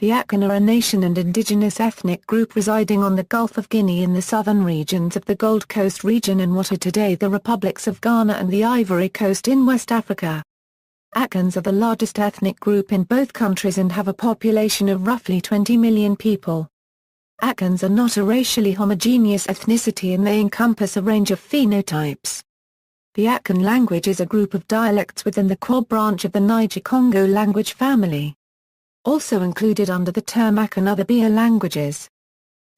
The Akan are a nation and indigenous ethnic group residing on the Gulf of Guinea in the southern regions of the Gold Coast region in what are today the republics of Ghana and the Ivory Coast in West Africa. Akans are the largest ethnic group in both countries and have a population of roughly 20 million people. Akans are not a racially homogeneous ethnicity and they encompass a range of phenotypes. The Akan language is a group of dialects within the Kwab branch of the Niger-Congo language family. Also included under the term Akan are the Bia languages.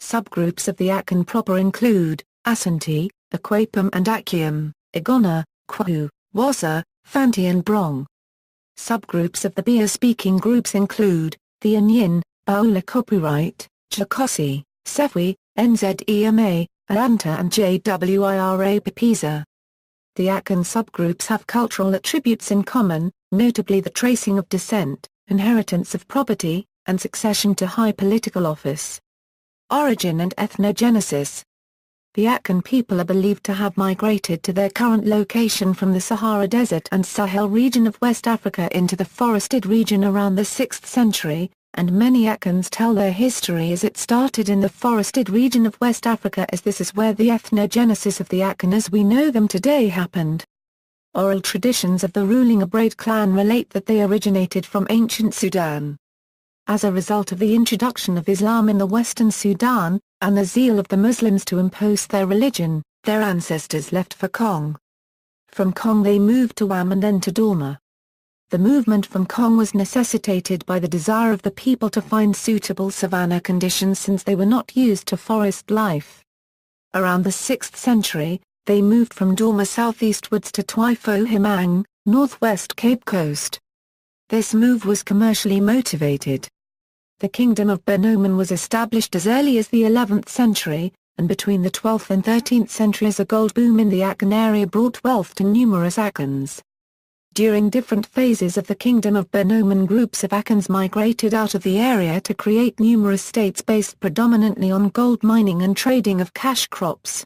Subgroups of the Akan proper include, Ashanti, Akwapem and Akyem, Igona, Kwahu, Wassa, Fanti and Brong. Subgroups of the Bia-speaking groups include, the Anyin, Baula Copyright, Chakosi, Sefwi, Nzema, Aranta and Jwira Pipiza. The Akan subgroups have cultural attributes in common, notably the tracing of descent, inheritance of property, and succession to high political office. Origin and ethnogenesis. The Akan people are believed to have migrated to their current location from the Sahara Desert and Sahel region of West Africa into the forested region around the 6th century, and many Akans tell their history as it started in the forested region of West Africa, as this is where the ethnogenesis of the Akan as we know them today happened. Oral traditions of the ruling Abraid clan relate that they originated from ancient Sudan. As a result of the introduction of Islam in the western Sudan, and the zeal of the Muslims to impose their religion, their ancestors left for Kong. From Kong they moved to Wam and then to Dorma. The movement from Kong was necessitated by the desire of the people to find suitable savanna conditions since they were not used to forest life. Around the 6th century, they moved from Dorma southeastwards to Twyfo Himang, northwest Cape Coast. This move was commercially motivated. The Kingdom of Benoman was established as early as the 11th century, and between the 12th and 13th centuries a gold boom in the Akan area brought wealth to numerous Akans. During different phases of the Kingdom of Benoman, groups of Akans migrated out of the area to create numerous states based predominantly on gold mining and trading of cash crops.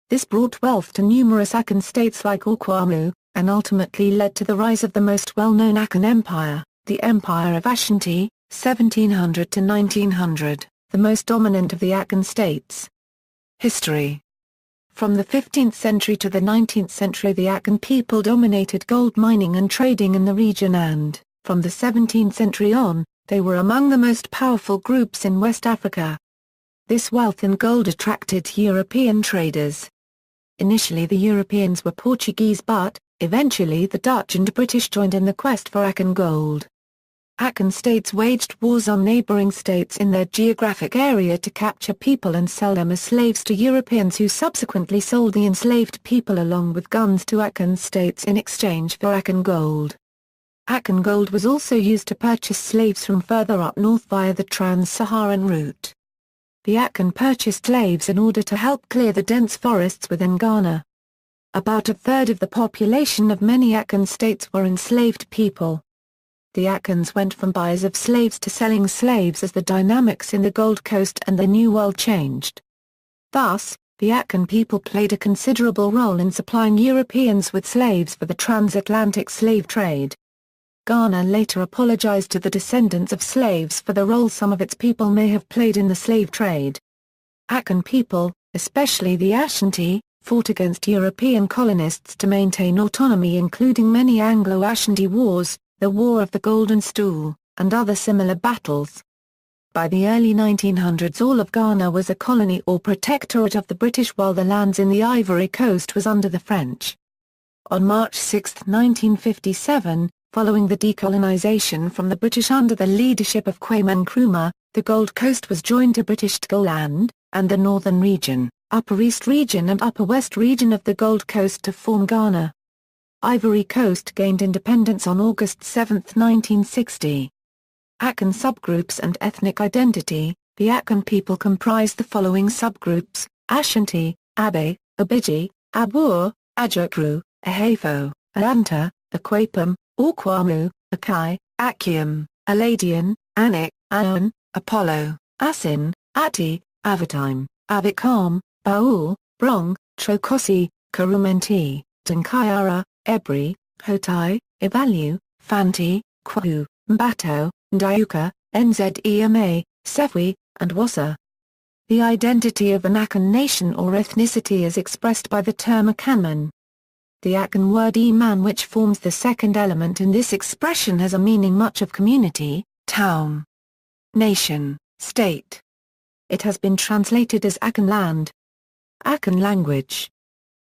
This brought wealth to numerous Akan states like Okwamu, and ultimately led to the rise of the most well-known Akan Empire, the Empire of Ashanti, 1700 to 1900, the most dominant of the Akan states. History. From the 15th century to the 19th century the Akan people dominated gold mining and trading in the region and, from the 17th century on, they were among the most powerful groups in West Africa. This wealth in gold attracted European traders. Initially the Europeans were Portuguese but, eventually the Dutch and British joined in the quest for Akan gold. Akan states waged wars on neighboring states in their geographic area to capture people and sell them as slaves to Europeans who subsequently sold the enslaved people along with guns to Akan states in exchange for Akan gold. Akan gold was also used to purchase slaves from further up north via the trans-Saharan route. The Akan purchased slaves in order to help clear the dense forests within Ghana. About a third of the population of many Akan states were enslaved people. The Akans went from buyers of slaves to selling slaves as the dynamics in the Gold Coast and the New World changed. Thus, the Akan people played a considerable role in supplying Europeans with slaves for the transatlantic slave trade. Ghana later apologized to the descendants of slaves for the role some of its people may have played in the slave trade. Akan people, especially the Ashanti, fought against European colonists to maintain autonomy, including many Anglo-Ashanti wars, the War of the Golden Stool, and other similar battles. By the early 1900s all of Ghana was a colony or protectorate of the British while the lands in the Ivory Coast was under the French. On March 6, 1957, following the decolonization from the British under the leadership of Kwabena Nkrumah, the Gold Coast was joined to British Togoland, and the Northern Region, Upper East Region and Upper West Region of the Gold Coast to form Ghana. Ivory Coast gained independence on August 7, 1960. Akan subgroups and ethnic identity. The Akan people comprise the following subgroups: Ashanti, Abe, Abidji, Abur, Ajukru, Ahafo, Aranta, Akwapem, Okwamu, Akai, Akyem, Aladian, Anik, Aon, Apollo, Asin, Ati, Avatime, Abikam, Baul, Brong, Trokosi, Karumenti, Tankayara, Ebri, Hotai, Ivalu, Fanti, Kwahu, Mbato, Ndiuka, Nzema, Sefwi, and Wassa. The identity of an Akan nation or ethnicity is expressed by the term Akanman. The Akan word man, which forms the second element in this expression, has a meaning much of community, town, nation, state. It has been translated as Akan land. Akan language.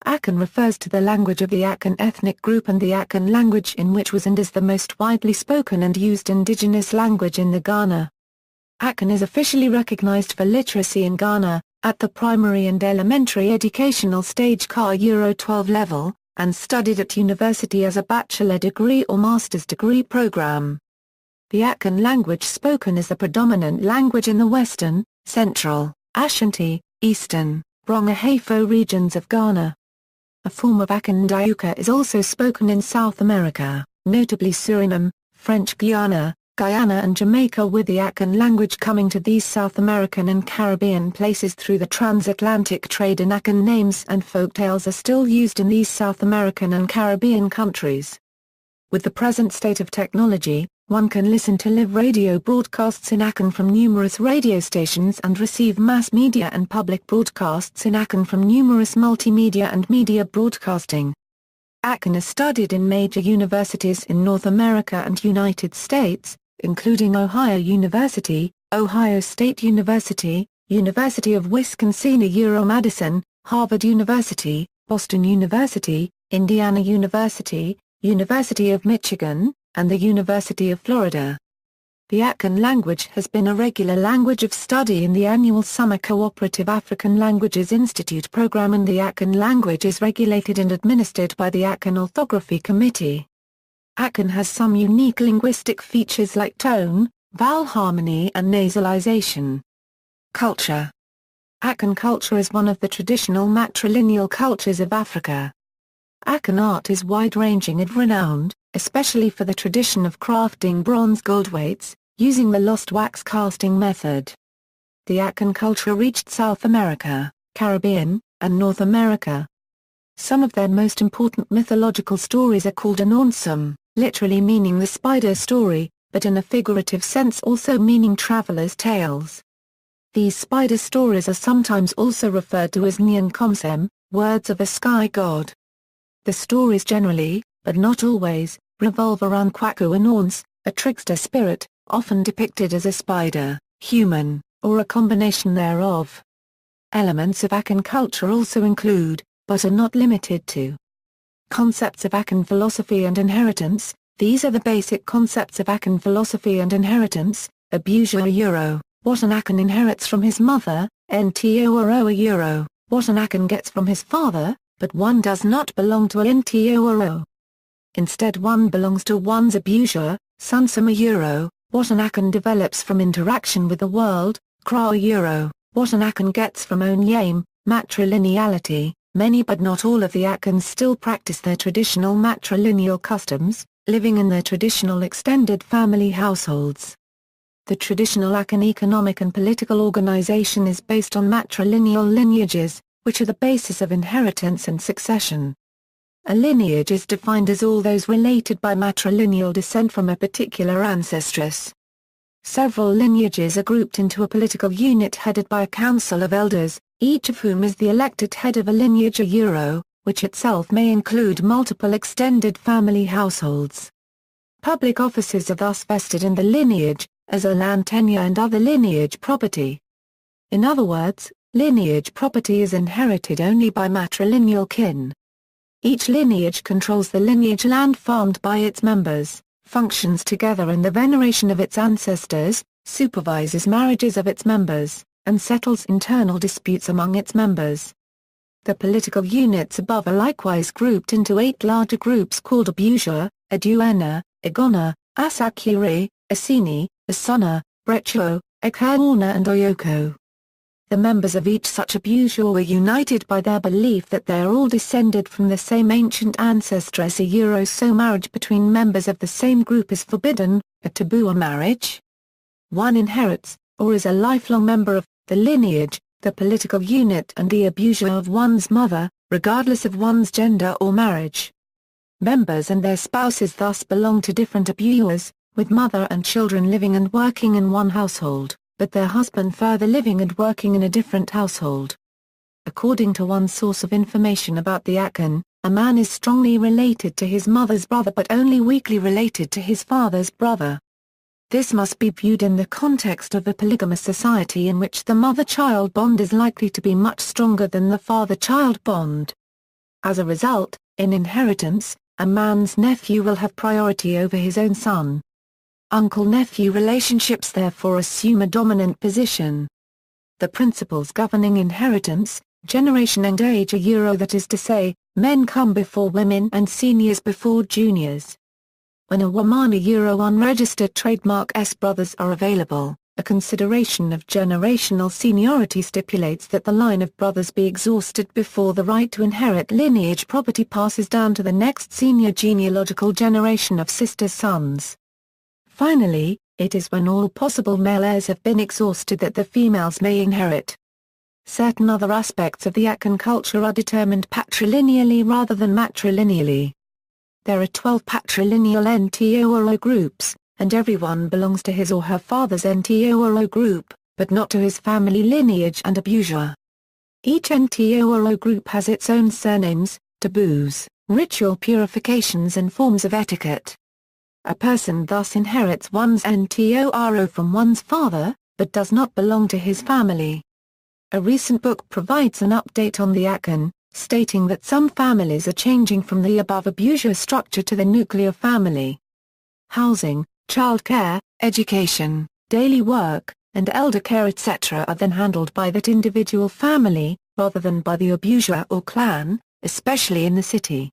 Akan refers to the language of the Akan ethnic group and the Akan language in which was and is the most widely spoken and used indigenous language in the Ghana. Akan is officially recognized for literacy in Ghana, at the primary and elementary educational stage Euro 12 level, and studied at university as a bachelor degree or master's degree program. The Akan language spoken is the predominant language in the western, central, Ashanti, eastern, Brong-Ahafo regions of Ghana. A form of Akan Diuka is also spoken in South America, notably Suriname, French Guiana, Guyana and Jamaica, with the Akan language coming to these South American and Caribbean places through the transatlantic trade, and Akan names and folktales are still used in these South American and Caribbean countries. With the present state of technology, one can listen to live radio broadcasts in Akan from numerous radio stations and receive mass media and public broadcasts in Akan from numerous multimedia and media broadcasting. Akan is studied in major universities in North America and United States, including Ohio University, Ohio State University, University of Wisconsin-Madison, Harvard University, Boston University, Indiana University, University of Michigan, and the University of Florida. The Akan language has been a regular language of study in the annual Summer Cooperative African Languages Institute program, and the Akan language is regulated and administered by the Akan Orthography Committee. Akan has some unique linguistic features like tone, vowel harmony and nasalization. Culture. Akan culture is one of the traditional matrilineal cultures of Africa. Akan art is wide-ranging and renowned, especially for the tradition of crafting bronze gold weights, using the lost wax casting method. The Akan culture reached South America, Caribbean, and North America. Some of their most important mythological stories are called Anonsum, literally meaning the spider story, but in a figurative sense also meaning travelers' tales. These spider stories are sometimes also referred to as Nyankomsem, words of a sky god. The stories generally, but not always, revolve around Kwaku Anons, a trickster spirit, often depicted as a spider, human, or a combination thereof. Elements of Akan culture also include, but are not limited to, concepts of Akan philosophy and inheritance. These are the basic concepts of Akan philosophy and inheritance: Abuja Euro, what an Akan inherits from his mother; Ntooro Euro, what an Akan gets from his father, but one does not belong to a Ntooro. Instead one belongs to one's Abuja; Sunsuma Euro, what an Akan develops from interaction with the world; Kra Euro, what an Akan gets from own yame, matrilineality. Many but not all of the Akans still practice their traditional matrilineal customs, living in their traditional extended family households. The traditional Akan economic and political organization is based on matrilineal lineages, which are the basis of inheritance and succession. A lineage is defined as all those related by matrilineal descent from a particular ancestress. Several lineages are grouped into a political unit headed by a council of elders, each of whom is the elected head of a lineage Euro, which itself may include multiple extended family households. Public offices are thus vested in the lineage, as are land tenure and other lineage property. In other words, lineage property is inherited only by matrilineal kin. Each lineage controls the lineage land farmed by its members, functions together in the veneration of its ancestors, supervises marriages of its members, and settles internal disputes among its members. The political units above are likewise grouped into 8 larger groups called Abuja, Aduana, Igona, Asakiri, Asini, Asona, Brecho, Ekaona and Oyoko. The members of each such Abuja were united by their belief that they are all descended from the same ancient ancestress Euro, so marriage between members of the same group is forbidden, a taboo on marriage. One inherits, or is a lifelong member of, the lineage, the political unit and the Abuja of one's mother, regardless of one's gender or marriage. Members and their spouses thus belong to different Abujas, with mother and children living and working in one household, but their husband further living and working in a different household. According to one source of information about the Akan, a man is strongly related to his mother's brother but only weakly related to his father's brother. This must be viewed in the context of a polygamous society in which the mother-child bond is likely to be much stronger than the father-child bond. As a result, in inheritance, a man's nephew will have priority over his own son. Uncle-nephew relationships therefore assume a dominant position. The principles governing inheritance, generation and age are that is to say, men come before women and seniors before juniors. When a woman unregistered trademark S brothers are available, a consideration of generational seniority stipulates that the line of brothers be exhausted before the right to inherit lineage property passes down to the next senior genealogical generation of sisters' sons. Finally, it is when all possible male heirs have been exhausted that the females may inherit. Certain other aspects of the Akan culture are determined patrilineally rather than matrilineally. There are 12 patrilineal Ntoro groups, and everyone belongs to his or her father's Ntoro group, but not to his family lineage and abusua. Each Ntoro group has its own surnames, taboos, ritual purifications and forms of etiquette. A person thus inherits one's Ntoro from one's father, but does not belong to his family. A recent book provides an update on the Akan, stating that some families are changing from the above abusua structure to the nuclear family. Housing, childcare, education, daily work, and elder care etc. are then handled by that individual family, rather than by the abusua or clan, especially in the city.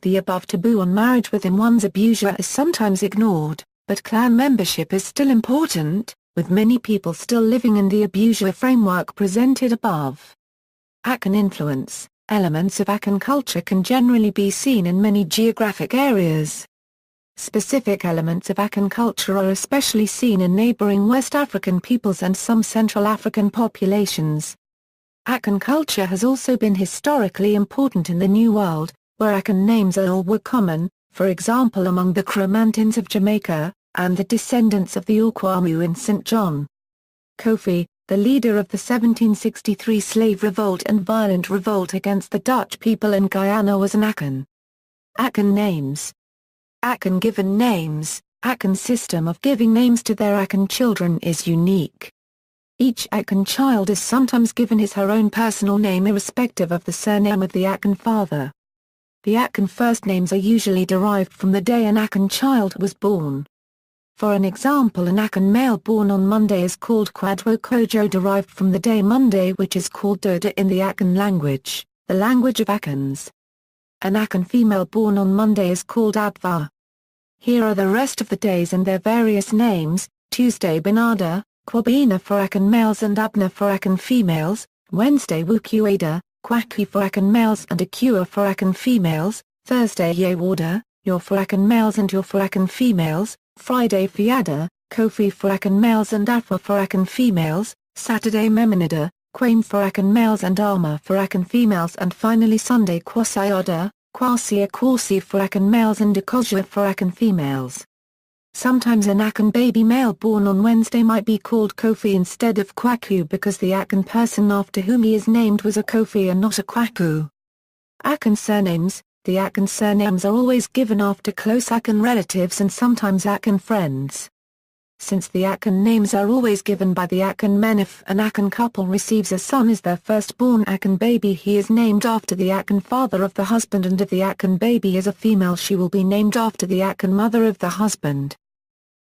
The above taboo on marriage within one's abusua is sometimes ignored, but clan membership is still important, with many people still living in the abusua framework presented above. Akan influence. Elements of Akan culture can generally be seen in many geographic areas. Specific elements of Akan culture are especially seen in neighboring West African peoples and some Central African populations. Akan culture has also been historically important in the New World, where Akan names are or were common, for example among the Cro-Magnons of Jamaica, and the descendants of the Okwamu in St. John. Kofi, the leader of the 1763 slave revolt and violent revolt against the Dutch people in Guyana, was an Akan. Akan names. Akan given names. Akan's system of giving names to their Akan children is unique. Each Akan child is sometimes given his/her own personal name irrespective of the surname of the Akan father. The Akan first names are usually derived from the day an Akan child was born. For an example, an Akan male born on Monday is called Kwadwo Kojo, derived from the day Monday, which is called Doda in the Akan language, the language of Akans. An Akan female born on Monday is called Adva. Here are the rest of the days and their various names: Tuesday Benada, Kwabena for Akan males and Abna for Akan females, Wednesday Wukuada, Kwaku for Akan males and Akua for Akan females, Thursday Yewada, Yor for Akan males and Yor for Akan females, Friday Fiada, Kofi for Akan males and Afwa for Akan females, Saturday Memenida, Kwame for Akan males and Arma for Akan females, and finally Sunday Kwasiada, Kwasia Kwasi for Akan males and Akojua for Akan females. Sometimes an Akan baby male born on Wednesday might be called Kofi instead of Kwaku because the Akan person after whom he is named was a Kofi and not a Kwaku. Akan surnames. The Akan surnames are always given after close Akan relatives and sometimes Akan friends. Since the Akan names are always given by the Akan men, if an Akan couple receives a son as their firstborn Akan baby, he is named after the Akan father of the husband, and if the Akan baby is a female, she will be named after the Akan mother of the husband.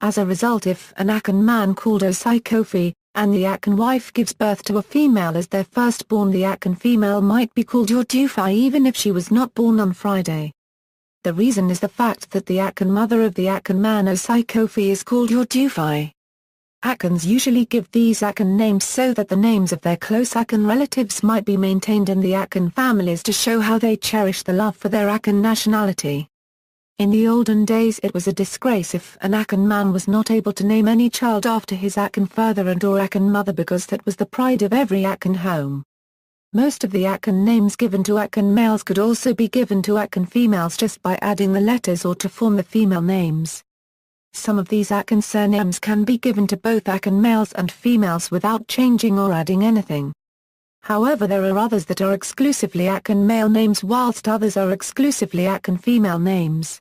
As a result, if an Akan man called Osai Kofi, and the Akan wife gives birth to a female as their firstborn, the Akan female might be called Yordufai even if she was not born on Friday. The reason is the fact that the Akan mother of the Akan man Osai Kofi is called Yordufai. Akans usually give these Akan names so that the names of their close Akan relatives might be maintained in the Akan families to show how they cherish the love for their Akan nationality. In the olden days it was a disgrace if an Akan man was not able to name any child after his Akan father and/or Akan mother, because that was the pride of every Akan home. Most of the Akan names given to Akan males could also be given to Akan females just by adding the letters or to form the female names. Some of these Akan surnames can be given to both Akan males and females without changing or adding anything. However, there are others that are exclusively Akan male names whilst others are exclusively Akan female names.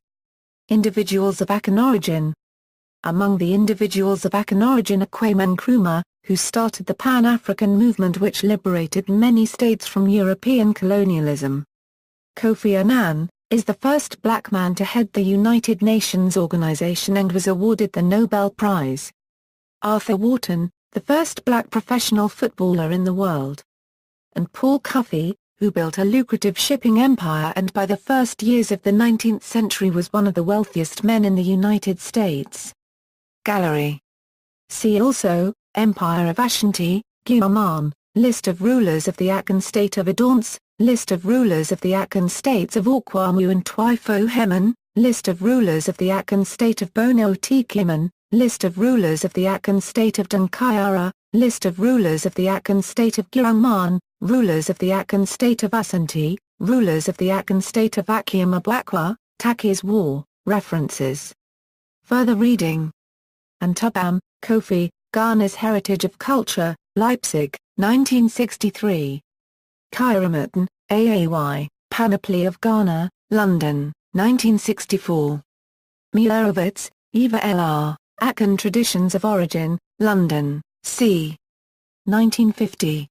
Individuals of Akan origin. Among the individuals of Akan origin are Kwabena Nkrumah, who started the Pan-African movement which liberated many states from European colonialism. Kofi Annan is the first black man to head the United Nations organization and was awarded the Nobel Prize. Arthur Wharton, the first black professional footballer in the world. And Paul Cuffey, who built a lucrative shipping empire and by the first years of the 19th century was one of the wealthiest men in the United States. Gallery. See also, Empire of Ashanti, Guiaman, List of rulers of the Akan state of Idance, List of rulers of the Akan states of Okwamu and Twifo-Heman, List of rulers of the Akan state of Bono-Tikiman, List of rulers of the Akan state of Dankayara, List of rulers of the Akan state of Guiaman, rulers of the Akan state of Ashanti, rulers of the Akan state of Akiamabwakwa, Taki's War, references. Further reading. Antubam, Kofi, Ghana's Heritage of Culture, Leipzig, 1963. Kyeremorton, AAY, Panoply of Ghana, London, 1964. Mielowitz, Eva L.R., Akan Traditions of Origin, London, c. 1950.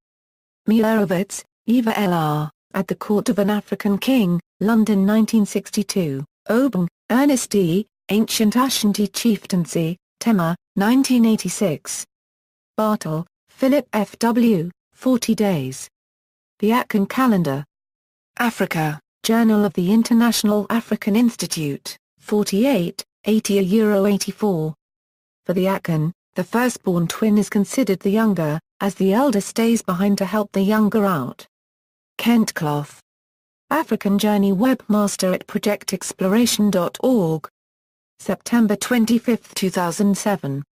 Mielowitz, Eva L.R., At the Court of an African King, London 1962. Obeng, Ernest D., Ancient Ashanti Chieftaincy, Tema, 1986. Bartle, Philip F. W., 40 Days. The Akan Calendar. Africa, Journal of the International African Institute, 48, 80–84. For the Akan, the firstborn twin is considered the younger, as the elder stays behind to help the younger out. Kent Cloth. African Journey webmaster at projectexploration.org. September 25, 2007.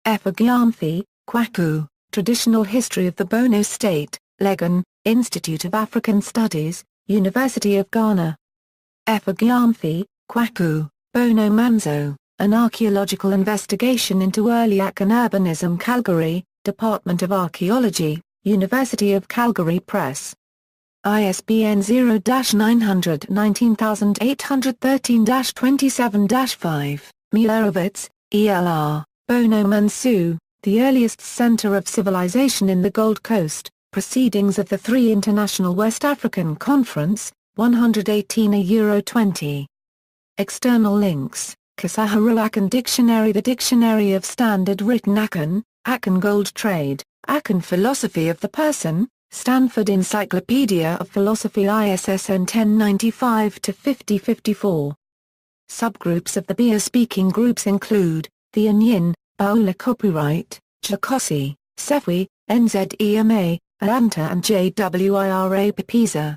Effa Kwaku, Traditional History of the Bono State, Legon, Institute of African Studies, University of Ghana. Effa Kwaku, Bono Manzo, An Archaeological Investigation into Early Akan Urbanism Calgary, Department of Archaeology, University of Calgary Press. ISBN 0-919813-27-5, Mielowitz, E.L.R., Bono Mansu, The Earliest Center of Civilization in the Gold Coast, Proceedings of the Three International West African Conference, 118 €20. External links, Kasahara Akan Dictionary, The Dictionary of Standard Written Akan, Akan Gold Trade, Akan Philosophy of the Person, Stanford Encyclopedia of Philosophy ISSN 1095-5054. Subgroups of the Bia-speaking groups include, the Anyin, Baola Copyright, Chakosi, Sefwi, NZEMA, Aanta and JWIRA Papiza.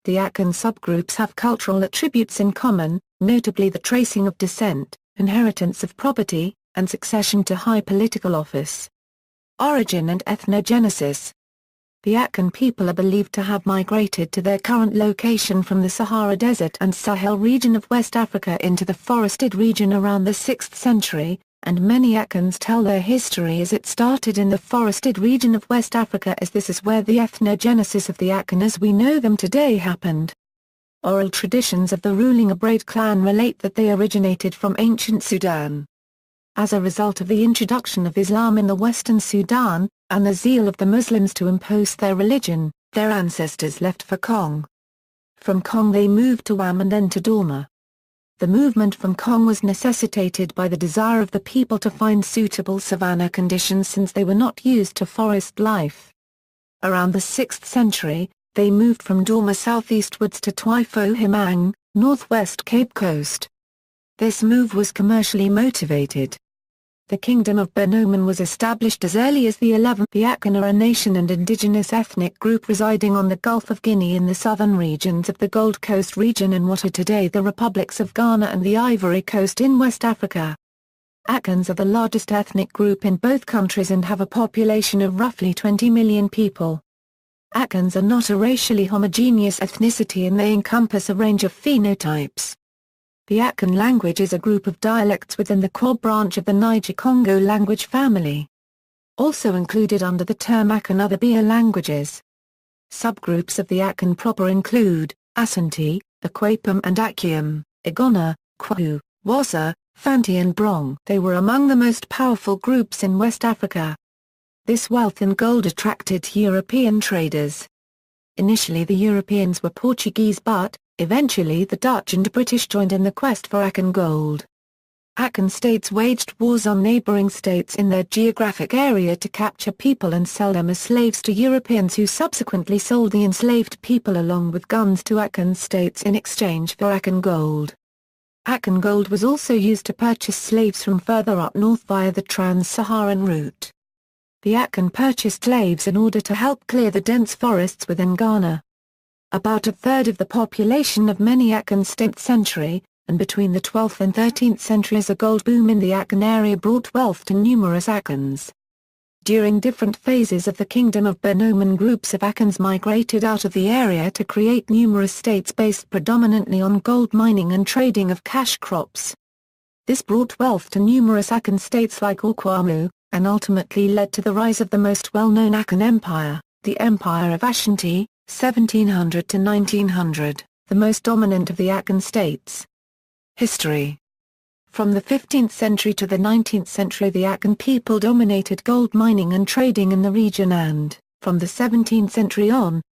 The Akan subgroups have cultural attributes in common, notably the tracing of descent, inheritance of property, and succession to high political office. Origin and ethnogenesis. The Akan people are believed to have migrated to their current location from the Sahara Desert and Sahel region of West Africa into the forested region around the 6th century, and many Akans tell their history as it started in the forested region of West Africa, as this is where the ethnogenesis of the Akan as we know them today happened. Oral traditions of the ruling Abraid clan relate that they originated from ancient Sudan. As a result of the introduction of Islam in the western Sudan, and the zeal of the Muslims to impose their religion, their ancestors left for Kong. From Kong they moved to Wam and then to Dorma. The movement from Kong was necessitated by the desire of the people to find suitable savanna conditions since they were not used to forest life. Around the 6th century, they moved from Dorma southeastwards to Twifo-Hemang, northwest Cape Coast. This move was commercially motivated. The Kingdom of Bonoman was established as early as the 11th. The Akan are a nation and indigenous ethnic group residing on the Gulf of Guinea in the southern regions of the Gold Coast region in what are today the republics of Ghana and the Ivory Coast in West Africa. Akans are the largest ethnic group in both countries and have a population of roughly 20 million people. Akans are not a racially homogeneous ethnicity and they encompass a range of phenotypes. The Akan language is a group of dialects within the Kwab branch of the Niger-Congo language family. Also included under the term Akan are the Bia languages. Subgroups of the Akan proper include, Asante, Akwapem and Akium, Igona, Kwahu, Wassa, Fanti and Brong. They were among the most powerful groups in West Africa. This wealth in gold attracted European traders. Initially the Europeans were Portuguese but, eventually the Dutch and British joined in the quest for Akan gold. Akan states waged wars on neighboring states in their geographic area to capture people and sell them as slaves to Europeans who subsequently sold the enslaved people along with guns to Akan states in exchange for Akan gold. Akan gold was also used to purchase slaves from further up north via the trans-Saharan route. The Akan purchased slaves in order to help clear the dense forests within Ghana. About a third of the population of many Akan states century, and between the 12th and 13th centuries a gold boom in the Akan area brought wealth to numerous Akans. During different phases of the Kingdom of Benin groups of Akans migrated out of the area to create numerous states based predominantly on gold mining and trading of cash crops. This brought wealth to numerous Akan states like Okwamu, and ultimately led to the rise of the most well-known Akan Empire, the Empire of Ashanti, 1700 to 1900, the most dominant of the Akan states. History. From the 15th century to the 19th century the Akan people dominated gold mining and trading in the region and, from the 17th century on,